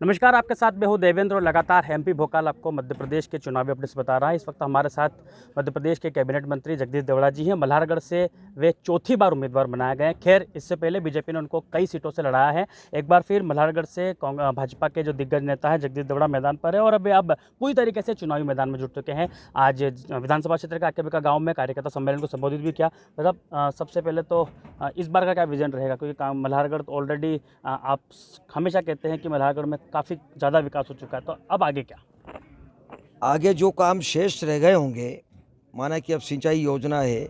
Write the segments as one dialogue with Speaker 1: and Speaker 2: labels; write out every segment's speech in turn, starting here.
Speaker 1: नमस्कार, आपके साथ मैं हूँ देवेंद्र और लगातार एमपी भोपाल आपको मध्य प्रदेश के चुनावी अपडेट्स बता रहा है। इस वक्त हमारे साथ मध्य प्रदेश के कैबिनेट मंत्री जगदीश देवड़ा जी हैं। मल्हारगढ़ से वे चौथी बार उम्मीदवार बनाए गए हैं। खैर, इससे पहले बीजेपी ने उनको कई सीटों से लड़ाया है। एक बार फिर मल्हारगढ़ से भाजपा के जो दिग्गज नेता है जगदीश देवड़ा मैदान पर है और अब पूरी तरीके से चुनावी मैदान में जुट चुके हैं। आज विधानसभा क्षेत्र के आकेबिका गाँव में कार्यकर्ता सम्मेलन को संबोधित भी किया। मतलब सबसे पहले तो इस बार का क्या विजन रहेगा, क्योंकि मल्हारगढ़ ऑलरेडी आप हमेशा कहते हैं कि मल्हारगढ़ में काफ़ी ज़्यादा विकास हो चुका है, तो अब आगे क्या?
Speaker 2: आगे जो काम शेष रह गए होंगे, माना कि अब सिंचाई योजना है,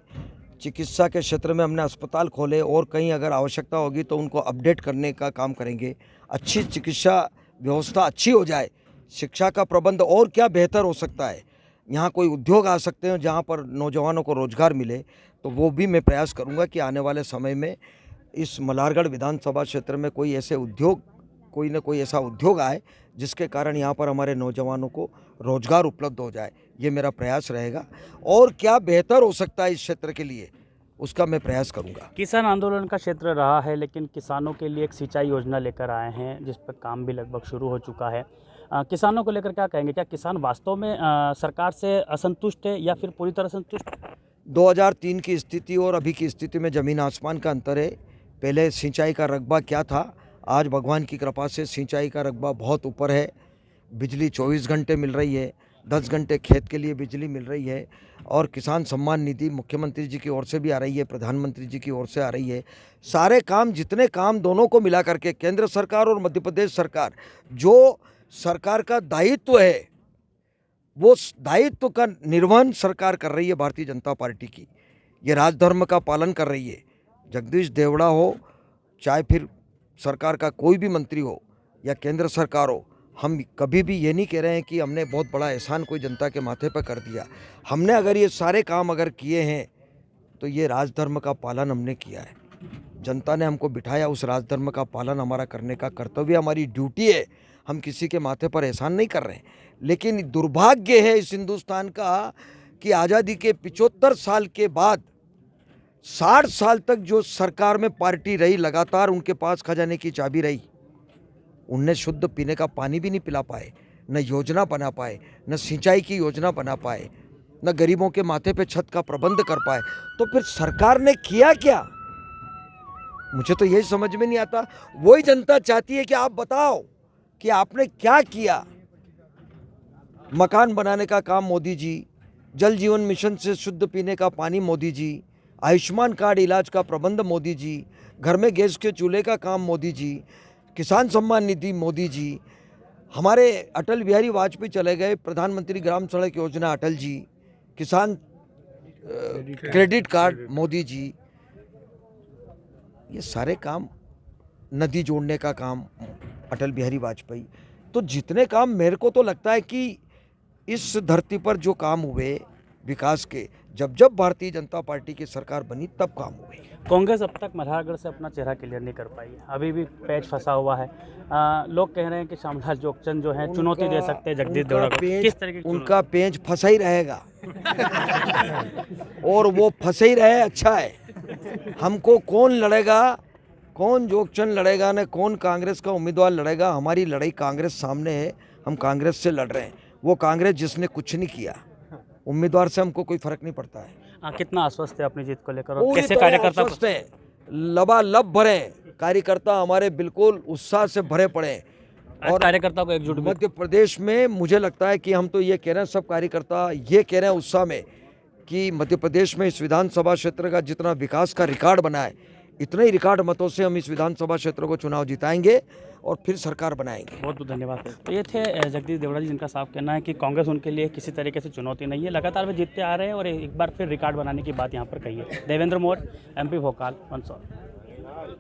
Speaker 2: चिकित्सा के क्षेत्र में हमने अस्पताल खोले और कहीं अगर आवश्यकता होगी तो उनको अपडेट करने का काम करेंगे। अच्छी चिकित्सा व्यवस्था अच्छी हो जाए, शिक्षा का प्रबंध और क्या बेहतर हो सकता है। यहाँ कोई उद्योग आ सकते हैं जहाँ पर नौजवानों को रोजगार मिले, तो वो भी मैं प्रयास करूँगा कि आने वाले समय में इस मल्हारगढ़ विधानसभा क्षेत्र में कोई ऐसे उद्योग, कोई न कोई ऐसा उद्योग आए जिसके कारण यहाँ पर हमारे नौजवानों को रोजगार उपलब्ध हो जाए। ये मेरा प्रयास रहेगा और क्या बेहतर हो सकता है इस क्षेत्र के लिए, उसका मैं प्रयास करूँगा।
Speaker 1: किसान आंदोलन का क्षेत्र रहा है, लेकिन किसानों के लिए एक सिंचाई योजना लेकर आए हैं जिस पर काम भी लगभग शुरू हो चुका है। किसानों को लेकर क्या कहेंगे? क्या किसान वास्तव में सरकार से असंतुष्ट है या फिर पूरी तरह संतुष्ट?
Speaker 2: 2003 की स्थिति और अभी की स्थिति में ज़मीन आसमान का अंतर है। पहले सिंचाई का रकबा क्या था, आज भगवान की कृपा से सिंचाई का रकबा बहुत ऊपर है। बिजली 24 घंटे मिल रही है, 10 घंटे खेत के लिए बिजली मिल रही है और किसान सम्मान निधि मुख्यमंत्री जी की ओर से भी आ रही है, प्रधानमंत्री जी की ओर से आ रही है। सारे काम, जितने काम दोनों को मिला करके केंद्र सरकार और मध्य प्रदेश सरकार, जो सरकार का दायित्व है, वो दायित्व का निर्वहन सरकार कर रही है। भारतीय जनता पार्टी की ये राजधर्म का पालन कर रही है। जगदीश देवड़ा हो, चाहे फिर सरकार का कोई भी मंत्री हो या केंद्र सरकार हो, हम कभी भी ये नहीं कह रहे हैं कि हमने बहुत बड़ा एहसान कोई जनता के माथे पर कर दिया। हमने अगर ये सारे काम अगर किए हैं तो ये राजधर्म का पालन हमने किया है। जनता ने हमको बिठाया, उस राजधर्म का पालन हमारा करने का कर्तव्य, हमारी ड्यूटी है। हम किसी के माथे पर एहसान नहीं कर रहे हैं। लेकिन दुर्भाग्य है इस हिंदुस्तान का कि आज़ादी के 75 साल के बाद 60 साल तक जो सरकार में पार्टी रही, लगातार उनके पास खजाने की चाबी रही, उनने शुद्ध पीने का पानी भी नहीं पिला पाए, न योजना बना पाए, न सिंचाई की योजना बना पाए, न गरीबों के माथे पे छत का प्रबंध कर पाए। तो फिर सरकार ने किया क्या? मुझे तो यही समझ में नहीं आता। वही जनता चाहती है कि आप बताओ कि आपने क्या किया। मकान बनाने का काम मोदी जी, जल जीवन मिशन से शुद्ध पीने का पानी मोदी जी, आयुष्मान कार्ड इलाज का प्रबंध मोदी जी, घर में गैस के चूल्हे का काम मोदी जी, किसान सम्मान निधि मोदी जी, हमारे अटल बिहारी वाजपेयी चले गए, प्रधानमंत्री ग्राम सड़क योजना अटल जी, किसान क्रेडिट कार्ड मोदी जी, ये सारे काम, नदी जोड़ने का काम अटल बिहारी वाजपेयी। तो जितने काम, मेरे को तो लगता है कि इस धरती पर जो काम हुए विकास के, जब जब भारतीय जनता पार्टी की सरकार बनी तब काम हुए।
Speaker 1: कांग्रेस अब तक मल्हारगढ़ से अपना चेहरा क्लियर नहीं कर पाई है, अभी भी पैच फंसा हुआ है। लोग कह रहे हैं कि श्यामलाल जोगचंद जो है चुनौती दे सकते हैं जगदीश देवड़ा को। किस तरह की
Speaker 2: उनका पेंच फंसा ही रहेगा और वो फंसे ही रहे, अच्छा है। हमको कौन लड़ेगा, कौन जोगचंद लड़ेगा, न कौन कांग्रेस का उम्मीदवार लड़ेगा। हमारी लड़ाई कांग्रेस सामने है, हम कांग्रेस से लड़ रहे हैं। वो कांग्रेस जिसने कुछ नहीं किया, उम्मीदवार से हमको कोई फर्क नहीं पड़ता है।
Speaker 1: कितना आश्वस्त है अपनी जीत को लेकर और
Speaker 2: पूरी
Speaker 1: कैसे
Speaker 2: तरह
Speaker 1: कार्यकर्ता
Speaker 2: आश्वस्त हैं, लबालब भरे कार्यकर्ता हमारे, बिल्कुल उत्साह से भरे पड़े हैं।
Speaker 1: और कार्यकर्ता को एकजुट भी?
Speaker 2: मध्य प्रदेश में मुझे लगता है कि हम तो ये कह रहे हैं, सब कार्यकर्ता ये कह रहे हैं उत्साह में कि मध्य प्रदेश में इस विधानसभा क्षेत्र का जितना विकास का रिकॉर्ड बना है, इतने ही रिकॉर्ड मतों से हम इस विधानसभा क्षेत्र को चुनाव जिताएंगे और फिर सरकार बनाएंगे।
Speaker 1: बहुत बहुत धन्यवाद। तो ये थे जगदीश देवड़ा जी, जिनका साफ कहना है कि कांग्रेस उनके लिए किसी तरीके से चुनौती नहीं है। लगातार वे जीतते आ रहे हैं और एक बार फिर रिकॉर्ड बनाने की बात यहाँ पर कही है। देवेंद्र मोर, एमपी भोपाल, मंदसौर।